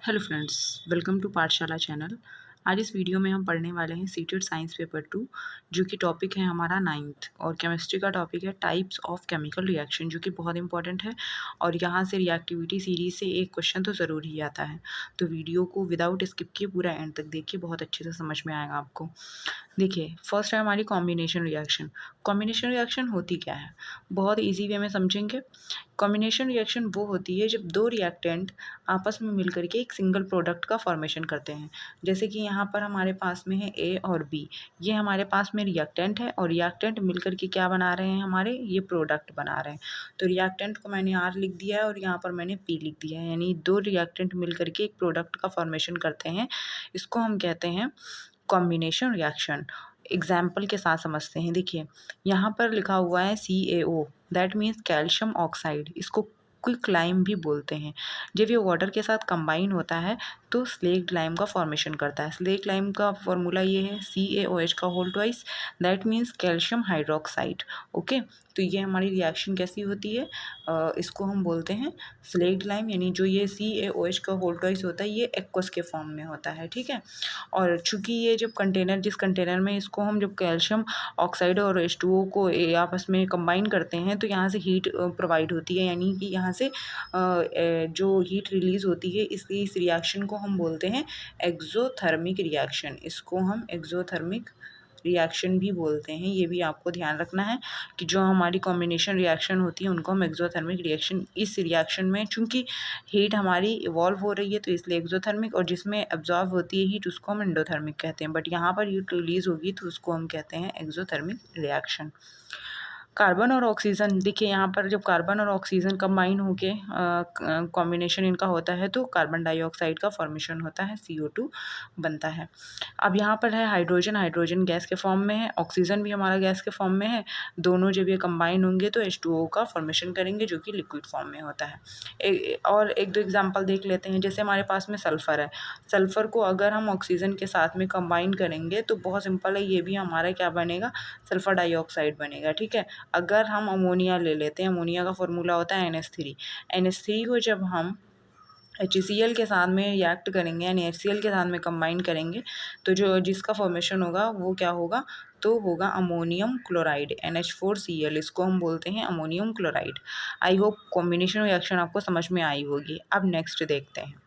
Hello friends, welcome to पाठशाला channel. आज इस वीडियो में हम पढ़ने वाले हैं सीटेड साइंस पेपर 2, जो कि टॉपिक है हमारा 9th, और केमिस्ट्री का टॉपिक है टाइप्स ऑफ केमिकल रिएक्शन, जो कि बहुत इंपॉर्टेंट है। और यहाँ से रिएक्टिविटी सीरीज से एक क्वेश्चन तो ज़रूर ही आता है। तो वीडियो को विदाउट स्किप किए पूरा एंड तक देखिए, बहुत अच्छे से समझ में आएगा आपको। देखिए, फर्स्ट है हमारी कॉम्बिनेशन रिएक्शन। कॉम्बिनेशन रिएक्शन होती क्या है, बहुत ईजी वे में समझेंगे। कॉम्बिनेशन रिएक्शन वो होती है जब दो रिएक्टेंट आपस में मिलकर के एक सिंगल प्रोडक्ट का फॉर्मेशन करते हैं। जैसे कि यहाँ पर हमारे पास में है ए और बी, ये हमारे पास में रिएक्टेंट है और रिएक्टेंट मिलकर के क्या बना रहे हैं, हमारे ये प्रोडक्ट बना रहे हैं। तो रिएक्टेंट को मैंने आर लिख दिया है और यहाँ पर मैंने पी लिख दिया है, यानी दो रिएक्टेंट मिलकर के एक प्रोडक्ट का फॉर्मेशन करते हैं। इसको हम कहते हैं कॉम्बिनेशन रिएक्शन। एग्जाम्पल के साथ समझते हैं। देखिए, यहाँ पर लिखा हुआ है CaO, that means calcium oxide. इसको क्विक लाइम भी बोलते हैं। जब ये वाटर के साथ कंबाइन होता है तो स्लेक्ड लाइम का फॉर्मेशन करता है। स्लेक्ड लाइम का फॉर्मूला ये है CaOH का whole twice, that means calcium hydroxide. Okay, तो ये हमारी रिएक्शन कैसी होती है, इसको हम बोलते हैं स्लेक्ड लाइम, यानी जो ये CaOH का होल ट्वाइस होता है ये एक्वस के फॉर्म में होता है। ठीक है, और चूंकि ये जब कंटेनर, जिस कंटेनर में इसको हम जब कैल्शियम ऑक्साइड और H2O को आपस में कंबाइन करते हैं तो यहाँ से हीट प्रोवाइड होती है, यानी कि यहाँ से जो हीट रिलीज होती है, इसलिए इस रिएक्शन को हम बोलते हैं एक्सोथर्मिक रिएक्शन। इसको हम एक्सोथर्मिक रिएक्शन भी बोलते हैं। ये भी आपको ध्यान रखना है कि जो हमारी कॉम्बिनेशन रिएक्शन होती है उनको हम एक्सोथर्मिक रिएक्शन, इस रिएक्शन में चूंकि हीट हमारी इवॉल्व हो रही है तो इसलिए एक्सोथर्मिक, और जिसमें एब्जॉर्ब होती है हीट उसको हम एंडोथर्मिक कहते हैं, बट यहाँ पर हीट रिलीज होगी तो उसको हम कहते हैं एक्सोथर्मिक रिएक्शन। कार्बन और ऑक्सीजन, देखिए यहाँ पर जब कार्बन और ऑक्सीजन कंबाइन होके कॉम्बिनेशन इनका होता है तो कार्बन डाइऑक्साइड का फॉर्मेशन होता है, CO2 बनता है। अब यहाँ पर है हाइड्रोजन, हाइड्रोजन गैस के फॉर्म में है, ऑक्सीजन भी हमारा गैस के फॉर्म में है। दोनों जब ये कंबाइन होंगे तो H2O का फॉर्मेशन करेंगे, जो कि लिक्विड फॉर्म में होता है। और एक दो एग्जांपल देख लेते हैं। जैसे हमारे पास में सल्फ़र है, सल्फ़र को अगर हम ऑक्सीजन के साथ में कंबाइन करेंगे तो बहुत सिंपल है, ये भी हमारा क्या बनेगा, सल्फ़र डाइऑक्साइड बनेगा। ठीक है, अगर हम अमोनिया ले लेते हैं, अमोनिया का फॉर्मूला होता है NH3। NH3 को जब हम HCl के साथ में रिएक्ट करेंगे, यानी HCl के साथ में कंबाइन करेंगे तो जो जिसका फॉर्मेशन होगा वो क्या होगा, तो होगा अमोनियम क्लोराइड, NH4Cl। इसको हम बोलते हैं ammonium chloride. I hope combination reaction आपको समझ में आई होगी। अब नेक्स्ट देखते हैं।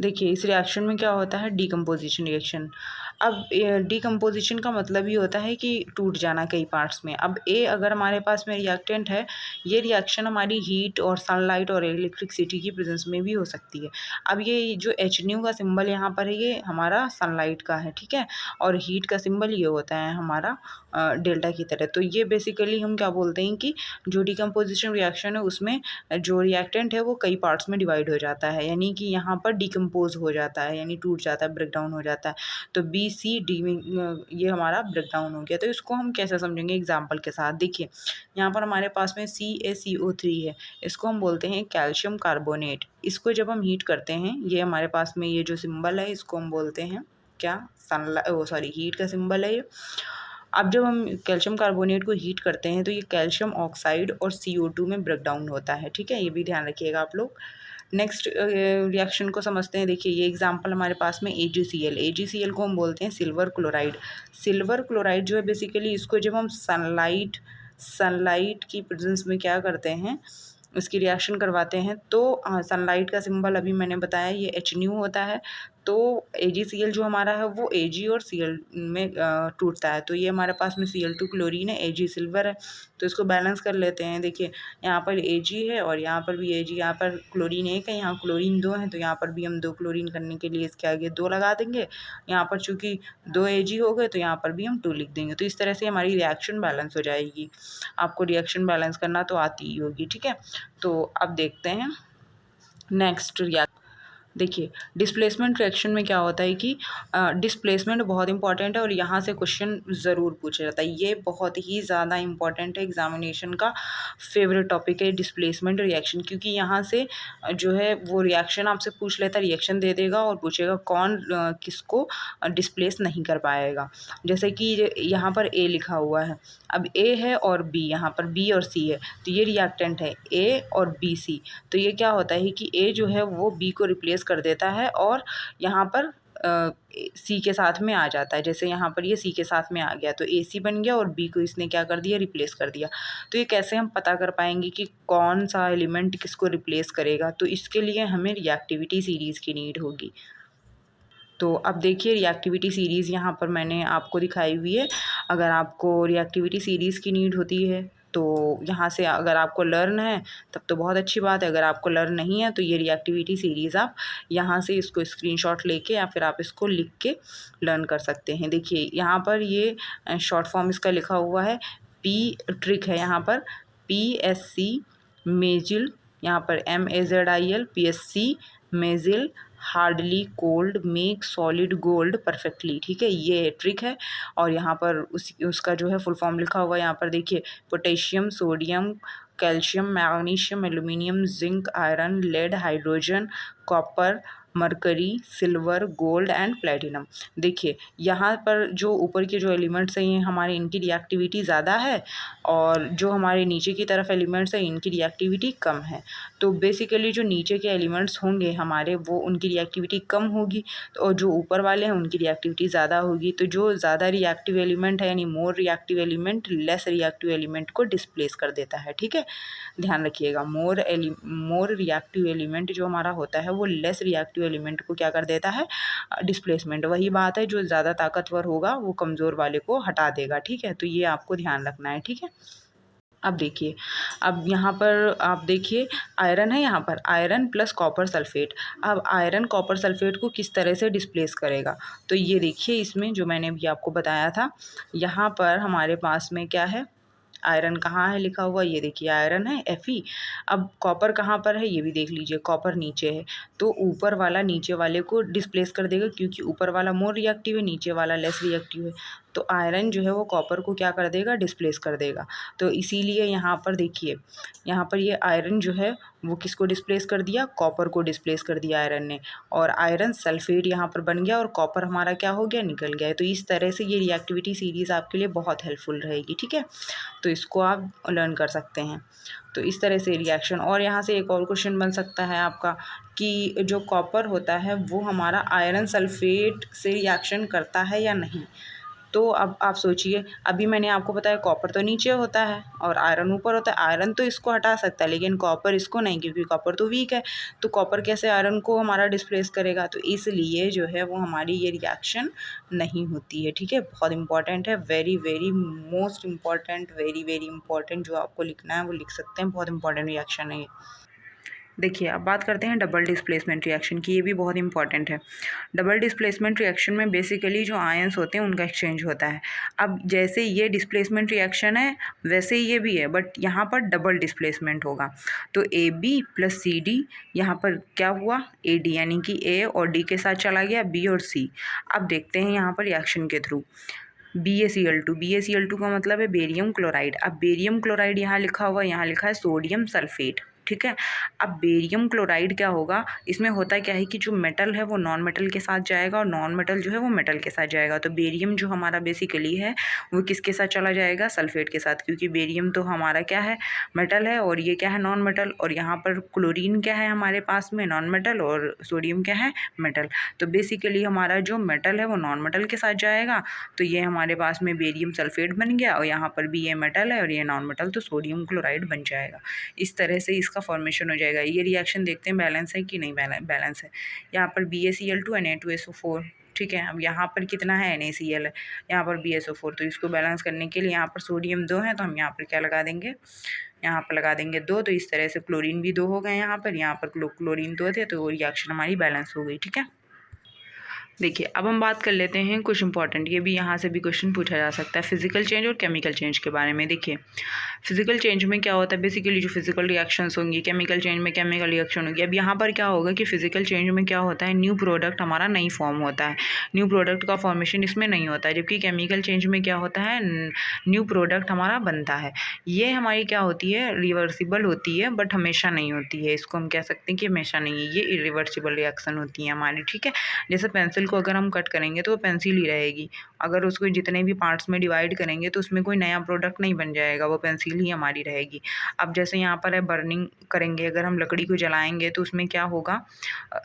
देखिए, इस रिएक्शन में क्या होता है, डीकम्पोजिशन रिएक्शन। अब डीकम्पोजिशन का मतलब ही होता है कि टूट जाना कई पार्ट्स में। अब ए अगर हमारे पास में रिएक्टेंट है, ये रिएक्शन हमारी हीट और सनलाइट और इलेक्ट्रिसिटी की प्रेजेंस में भी हो सकती है। अब ये जो HNU का सिंबल यहाँ पर है ये हमारा सनलाइट का है, ठीक है, और हीट का सिंबल ये होता है हमारा डेल्टा की तरह। तो ये बेसिकली हम क्या बोलते हैं कि जो डीकम्पोजिशन रिएक्शन है उसमें जो रिएक्टेंट है वो कई पार्ट्स में डिवाइड हो जाता है, यानी कि यहाँ पर डिकम्पोज हो जाता है, यानी टूट जाता है, ब्रेकडाउन हो जाता है। तो BC में ये हमारा ब्रेकडाउन हो गया। तो इसको हम कैसे समझेंगे, एग्जाम्पल के साथ। देखिए, यहाँ पर हमारे पास में CaCO3 है, इसको हम बोलते हैं कैल्शियम कार्बोनेट। इसको जब हम हीट करते हैं, ये हमारे पास में ये जो सिंबल है इसको हम बोलते हैं क्या, सनलाइट, हीट का सिंबल है ये। अब जब हम कैल्शियम कार्बोनेट को हीट करते हैं तो ये कैल्शियम ऑक्साइड और CO2 में ब्रेक डाउन होता है। ठीक है, ये भी ध्यान रखिएगा आप लोग। नेक्स्ट रिएक्शन को समझते हैं। देखिए, ये एग्जांपल हमारे पास में AgCl, AgCl को हम बोलते हैं सिल्वर क्लोराइड। सिल्वर क्लोराइड जो है बेसिकली, इसको जब हम सनलाइट की प्रेजेंस में क्या करते हैं, इसकी रिएक्शन करवाते हैं तो सनलाइट का सिंबल अभी मैंने बताया ये HNU होता है। तो AgCl जो हमारा है वो Ag और Cl में टूटता है। तो ये हमारे पास में Cl2 क्लोरीन है, Ag सिल्वर है। तो इसको बैलेंस कर लेते हैं। देखिए, यहाँ पर Ag है और यहाँ पर भी Ag, यहाँ पर क्लोरीन 1 है, यहाँ क्लोरीन 2 है, तो यहाँ पर भी हम 2 क्लोरीन करने के लिए इसके आगे 2 लगा देंगे। यहाँ पर चूँकि 2 Ag हो गए तो यहाँ पर भी हम 2 लिख देंगे। तो इस तरह से हमारी रिएक्शन बैलेंस हो जाएगी। आपको रिएक्शन बैलेंस करना तो आती ही होगी। ठीक है, तो अब देखते हैं नेक्स्ट रिएक्शन। देखिए, डिस्प्लेसमेंट रिएक्शन में क्या होता है कि डिस्प्लेसमेंट बहुत इंपॉर्टेंट है और यहाँ से क्वेश्चन ज़रूर पूछा जाता है। ये बहुत ही ज़्यादा इंपॉर्टेंट है, एग्जामिनेशन का फेवरेट टॉपिक है डिस्प्लेसमेंट रिएक्शन, क्योंकि यहाँ से जो है वो रिएक्शन आपसे पूछ लेता है, रिएक्शन दे देगा और पूछेगा कौन किसको डिस्प्लेस नहीं कर पाएगा। जैसे कि यहाँ पर A लिखा हुआ है, अब A है और B, यहाँ पर B और C है, तो ये रिएक्टेंट है A और BC। तो ये क्या होता है कि A जो है वो B को रिप्लेस डिस्प्लेस कर देता है और यहाँ पर सी के साथ में आ जाता है। जैसे यहाँ पर ये सी के साथ में आ गया तो ए सी बन गया और बी को इसने क्या कर दिया, रिप्लेस कर दिया। तो ये कैसे हम पता कर पाएंगे कि कौन सा एलिमेंट किसको रिप्लेस करेगा? तो इसके लिए हमें रिएक्टिविटी सीरीज़ की नीड होगी। तो अब देखिए रिएक्टिविटी सीरीज़ यहाँ पर मैंने आपको दिखाई हुई है। अगर आपको रिएक्टिविटी सीरीज़ की नीड होती है तो यहाँ से अगर आपको लर्न है तब तो बहुत अच्छी बात है, अगर आपको लर्न नहीं है तो ये रिएक्टिविटी सीरीज़ आप यहाँ से इसको स्क्रीनशॉट लेके या फिर आप इसको लिख के लर्न कर सकते हैं। देखिए यहाँ पर ये शॉर्ट फॉर्म इसका लिखा हुआ है, पी ट्रिक है यहाँ पर, PSC मेजिल, यहाँ पर MAZIL, PSC मेजिल hardly cold make solid gold perfectly. ठीक है, ये ट्रिक है। और यहाँ पर उसका जो है फुल फॉर्म लिखा हुआ है, यहाँ पर देखिए potassium, sodium, calcium, magnesium, aluminium, zinc, iron, lead, hydrogen, copper, mercury, silver, gold and platinum. देखिए यहाँ पर जो ऊपर के जो एलिमेंट्स हैं ये हमारे इनकी रिएक्टिविटी ज़्यादा है और जो हमारे नीचे की तरफ एलिमेंट्स हैं इनकी रिएक्टिविटी कम है। तो बेसिकली जो नीचे के एलिमेंट्स होंगे हमारे वो उनकी रिएक्टिविटी कम होगी और जो ऊपर वाले हैं उनकी रिएक्टिविटी ज़्यादा होगी। तो जो ज़्यादा रिएक्टिव एलिमेंट है यानी more reactive element less reactive element को डिस्प्लेस कर देता है। ठीक है, ध्यान रखिएगा, मोर रिएक्टिव एलिमेंट जो हमारा होता है वो लेस रिएक्टिव एलिमेंट को क्या कर देता है, डिस्प्लेसमेंट। वही बात है, जो ज़्यादा ताकतवर होगा वो कमज़ोर वाले को हटा देगा। ठीक है, तो ये आपको ध्यान रखना है। ठीक है, अब देखिए, अब यहाँ पर आप देखिए आयरन है, यहाँ पर आयरन प्लस कॉपर सल्फेट। अब आयरन कॉपर सल्फेट को किस तरह से डिस्प्लेस करेगा? तो ये देखिए इसमें जो मैंने अभी आपको बताया था, यहाँ पर हमारे पास में क्या है, आयरन कहाँ है लिखा हुआ, ये देखिए आयरन है Fe। अब कॉपर कहाँ पर है ये भी देख लीजिए, कॉपर नीचे है तो ऊपर वाला नीचे वाले को डिस्प्लेस कर देगा क्योंकि ऊपर वाला मोर रिएक्टिव है, नीचे वाला लेस रिएक्टिव है। तो आयरन जो है वो कॉपर को क्या कर देगा, डिस्प्लेस कर देगा। तो इसीलिए यहाँ पर देखिए, यहाँ पर ये आयरन जो है वो किसको डिस्प्लेस कर दिया, कॉपर को डिस्प्लेस कर दिया आयरन ने, और आयरन सल्फेट यहाँ पर बन गया और कॉपर हमारा क्या हो गया, निकल गया है। तो इस तरह से ये रिएक्टिविटी सीरीज़ आपके लिए बहुत हेल्पफुल रहेगी। ठीक है, तो इसको आप लर्न कर सकते हैं। तो इस तरह से रिएक्शन, और यहाँ से एक और क्वेश्चन बन सकता है आपका कि जो कॉपर होता है वो हमारा आयरन सल्फेट से रिएक्शन करता है या नहीं। तो अब आप सोचिए, अभी मैंने आपको बताया कॉपर तो नीचे होता है और आयरन ऊपर होता है। आयरन तो इसको हटा सकता है लेकिन कॉपर इसको नहीं, क्योंकि कॉपर तो वीक है। तो कॉपर कैसे आयरन को हमारा डिस्प्लेस करेगा? तो इसलिए जो है वो हमारी ये रिएक्शन नहीं होती है। ठीक है, बहुत इंपॉर्टेंट है, very very most important, very very important. जो आपको लिखना है वो लिख सकते हैं, बहुत इंपॉर्टेंट रिएक्शन है ये। देखिए अब बात करते हैं डबल डिस्प्लेसमेंट रिएक्शन की, ये भी बहुत इंपॉर्टेंट है। डबल डिस्प्लेसमेंट रिएक्शन में बेसिकली जो आयंस होते हैं उनका एक्सचेंज होता है। अब जैसे ये डिस्प्लेसमेंट रिएक्शन है वैसे ही ये भी है, बट यहाँ पर डबल डिस्प्लेसमेंट होगा। तो AB प्लस CD, यहाँ पर क्या हुआ, AD यानी कि A और D के साथ चला गया B और C। अब देखते हैं यहाँ पर रिएक्शन के थ्रू BaCl2 का मतलब है बेरियम क्लोराइड। अब बेरियम क्लोराइड यहाँ लिखा हुआ, यहाँ लिखा है सोडियम सल्फेट। ठीक है, अब बेरियम क्लोराइड क्या होगा, इसमें होता क्या है कि जो मेटल है वो नॉन मेटल के साथ जाएगा और नॉन मेटल जो है वो मेटल के साथ जाएगा। तो बेरियम जो हमारा बेसिकली है वो किसके साथ चला जाएगा, सल्फेट के साथ, क्योंकि बेरियम तो हमारा क्या है, मेटल है, और ये क्या है, नॉन मेटल। और यहाँ पर क्लोरीन क्या है हमारे पास में, नॉन मेटल, और सोडियम क्या है, मेटल। तो बेसिकली हमारा जो मेटल है वो नॉन मेटल के साथ जाएगा। तो ये हमारे पास में बेरियम सल्फेट बन गया, और यहाँ पर भी ये मेटल है और ये नॉन मेटल, तो सोडियम क्लोराइड बन जाएगा। इस तरह से इसका फॉर्मेशन हो जाएगा। ये रिएक्शन देखते हैं बैलेंस है कि नहीं बैलेंस है। यहाँ पर BaCl2 Na2SO4। ठीक है, अब यहाँ पर कितना है, NaCl है, यहाँ पर BSO4। तो इसको बैलेंस करने के लिए यहाँ पर सोडियम 2 है तो हम यहाँ पर क्या लगा देंगे, यहाँ पर लगा देंगे 2। तो इस तरह से क्लोरीन भी 2 हो गए, यहाँ पर क्लोरीन 2 थे, तो रिएक्शन हमारी बैलेंस हो गई। ठीक है, देखिए अब हम बात कर लेते हैं कुछ इंपॉर्टेंट, ये भी यहाँ से भी क्वेश्चन पूछा जा सकता है, फिजिकल चेंज और केमिकल चेंज के बारे में। देखिए फिजिकल चेंज में क्या होता है, बेसिकली जो फिजिकल रिएक्शंस होंगी, केमिकल चेंज में केमिकल रिएक्शन होगी। अब यहाँ पर क्या होगा कि फिजिकल चेंज में क्या होता है, न्यू प्रोडक्ट हमारा नहीं फॉर्म होता है, न्यू प्रोडक्ट का फॉर्मेशन इसमें नहीं होता है। जबकि केमिकल चेंज में क्या होता है, न्यू प्रोडक्ट हमारा बनता है। ये हमारी क्या होती है, रिवर्सिबल होती है, बट हमेशा नहीं होती है। इसको हम कह सकते हैं कि हमेशा नहीं है, ये इरिवर्सिबल रिएक्शन होती है हमारी। ठीक है, जैसे पेंसिल पेंसिल को अगर हम कट करेंगे तो वो पेंसिल ही रहेगी। अगर उसको जितने भी पार्ट्स में डिवाइड करेंगे तो उसमें कोई नया प्रोडक्ट नहीं बन जाएगा, वो पेंसिल ही हमारी रहेगी। अब जैसे यहाँ पर है बर्निंग करेंगे, अगर हम लकड़ी को जलाएँगे तो उसमें क्या होगा,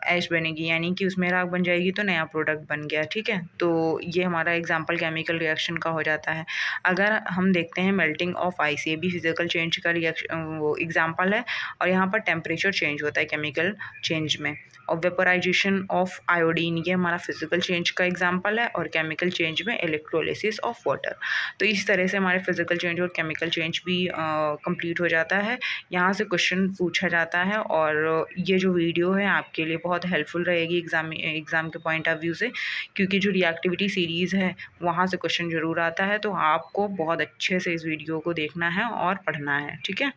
ऐश बनेगी, यानी कि उसमें राख बन जाएगी तो नया प्रोडक्ट बन गया, ठीक है। तो ये हमारा एग्जांपल केमिकल रिएक्शन का हो जाता है। अगर हम देखते हैं मेल्टिंग ऑफ आइस, ये भी फिजिकल चेंज का रिएक्शन वो एग्जांपल है, और यहाँ पर टेम्परेचर चेंज होता है केमिकल चेंज में। और वेपोराइजेशन ऑफ आयोडीन, ये हमारा फिजिकल चेंज का एग्जांपल है, और केमिकल चेंज में इलेक्ट्रोलिसिस ऑफ वाटर। तो इस तरह से हमारे फिजिकल चेंज और केमिकल चेंज भी कंप्लीट हो जाता है। यहाँ से क्वेश्चन पूछा जाता है, और ये जो वीडियो है आपके लिए बहुत हेल्पफुल रहेगी एग्ज़ाम के पॉइंट ऑफ व्यू से, क्योंकि जो रिएक्टिविटी सीरीज़ है वहाँ से क्वेश्चन ज़रूर आता है। तो आपको बहुत अच्छे से इस वीडियो को देखना है और पढ़ना है, ठीक है।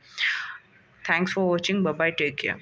Thanks for watching, bye bye, take care.